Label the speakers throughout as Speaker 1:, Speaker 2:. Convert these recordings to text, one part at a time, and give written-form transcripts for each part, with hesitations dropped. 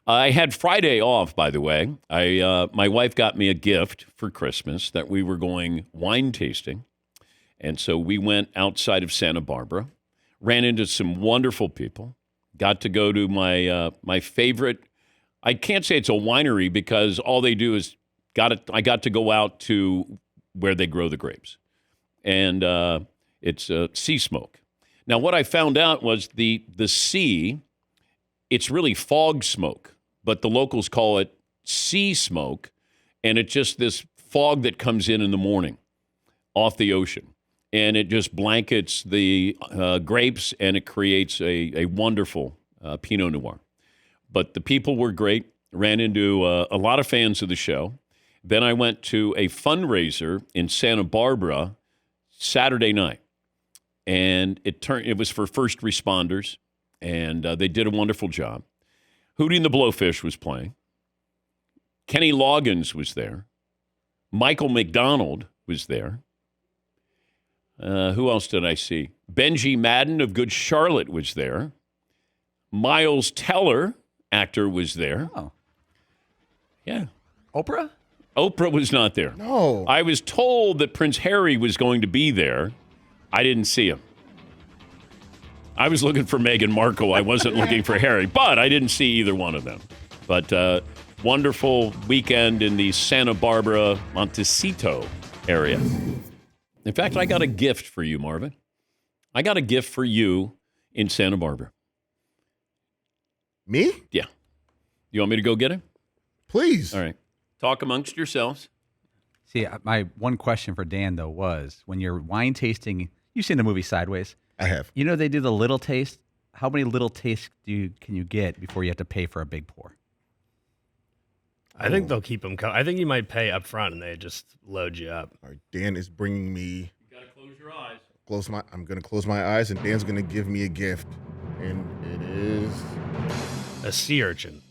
Speaker 1: I had Friday off, by the way. My wife got me a gift for Christmas that we were going wine tasting. And so we went outside of Santa Barbara, ran into some wonderful people, got to go to my favorite. I can't say it's a winery because all they do is I got to go out to where they grow the grapes. And it's sea smoke. Now, what I found out was the sea, it's really fog smoke, but the locals call it sea smoke, and it's just this fog that comes in the morning off the ocean, and it just blankets the grapes, and it creates a wonderful Pinot Noir. But the people were great, ran into a lot of fans of the show. Then I went to a fundraiser in Santa Barbara Saturday night. And it was for first responders, and they did a wonderful job. Hootie and the Blowfish was playing. Kenny Loggins was there. Michael McDonald was there. Who else did I see? Benji Madden of Good Charlotte was there. Miles Teller, actor, was there.
Speaker 2: Oh.
Speaker 1: Yeah.
Speaker 2: Oprah?
Speaker 1: Oprah was not there.
Speaker 3: No.
Speaker 1: I was told that Prince Harry was going to be there. I didn't see him. I was looking for Meghan Markle. I wasn't looking for Harry, but I didn't see either one of them. But wonderful weekend in the Santa Barbara, Montecito area. In fact, I got a gift for you, Marvin. I got a gift for you in Santa Barbara.
Speaker 3: Me?
Speaker 1: Yeah. You want me to go get it?
Speaker 3: Please.
Speaker 1: All right. Talk amongst yourselves.
Speaker 2: See, my one question for Dan, though, was when you're wine tasting, you've seen the movie Sideways.
Speaker 3: I have.
Speaker 2: You know they do the little taste. How many little tastes can you get before you have to pay for a big pour?
Speaker 4: I think they'll keep them. I think you might pay up front and they just load you up.
Speaker 3: All right, Dan is bringing me.
Speaker 1: You got to close your eyes.
Speaker 3: I'm going to close my eyes, and Dan's going to give me a gift. And it is.
Speaker 4: A sea urchin.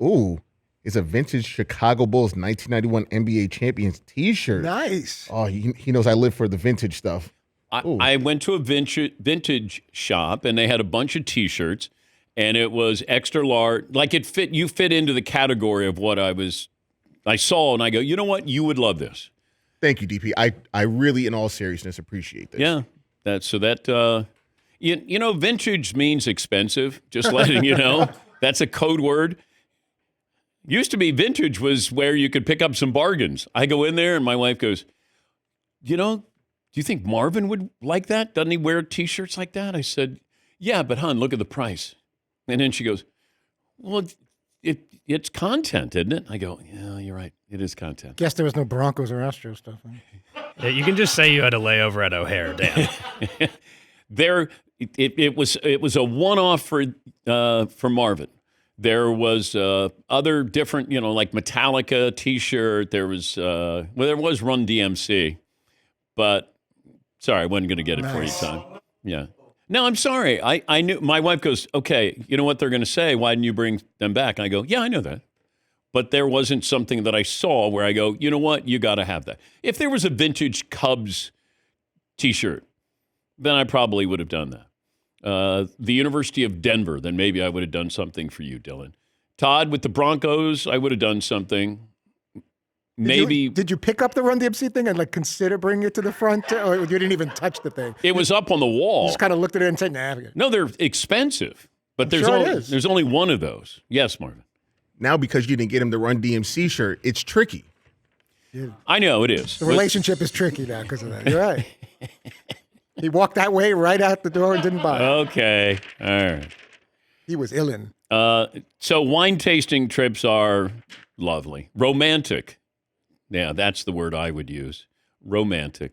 Speaker 3: Ooh. It's a vintage Chicago Bulls 1991 NBA Champions T-shirt.
Speaker 5: Nice.
Speaker 3: Oh, he knows I live for the vintage stuff.
Speaker 1: I went to a vintage shop, and they had a bunch of T-shirts, and it was extra large. Like you fit into the category of what I saw, and I go, you know what? You would love this.
Speaker 3: Thank you, DP. I really, in all seriousness, appreciate this.
Speaker 1: Yeah. Vintage means expensive, just letting you know. That's a code word. Used to be vintage was where you could pick up some bargains. I go in there and my wife goes, do you think Marvin would like that? Doesn't he wear T-shirts like that? I said, yeah, but hon, look at the price. And then she goes, well, it's content, isn't it? I go, yeah, you're right. It is content.
Speaker 5: Guess there was no Broncos or Astros stuff. Huh?
Speaker 4: Yeah, you can just say you had a layover at O'Hare, Dan.
Speaker 1: It was a one-off for Marvin. There was other different, like Metallica T-shirt. There was there was Run DMC, but sorry, I wasn't going to get it for you, Tom. Yeah. No, I'm sorry. I knew. My wife goes, okay, you know what they're going to say? Why didn't you bring them back? I go, yeah, I know that. But there wasn't something that I saw where I go, you know what? You got to have that. If there was a vintage Cubs T-shirt, then I probably would have done that. The University of Denver, then maybe I would have done something for you, Dylan. Todd, with the Broncos, I would have done something. Maybe.
Speaker 5: Did you pick up the Run DMC thing and consider bringing it to the front, or you didn't even touch the thing?
Speaker 1: It was up on the wall.
Speaker 5: You just kind of looked at it and said, nah.
Speaker 1: No, they're expensive, but there's only one of those. Yes, Marvin.
Speaker 3: Now, because you didn't get him the Run DMC shirt, it's tricky.
Speaker 5: Yeah.
Speaker 1: I know it is.
Speaker 5: The relationship is tricky now because of that. You're right. He walked that way right out the door and didn't buy it.
Speaker 1: Okay. All right.
Speaker 5: He was illin'.
Speaker 1: So wine tasting trips are lovely. Romantic. Yeah, that's the word I would use. Romantic.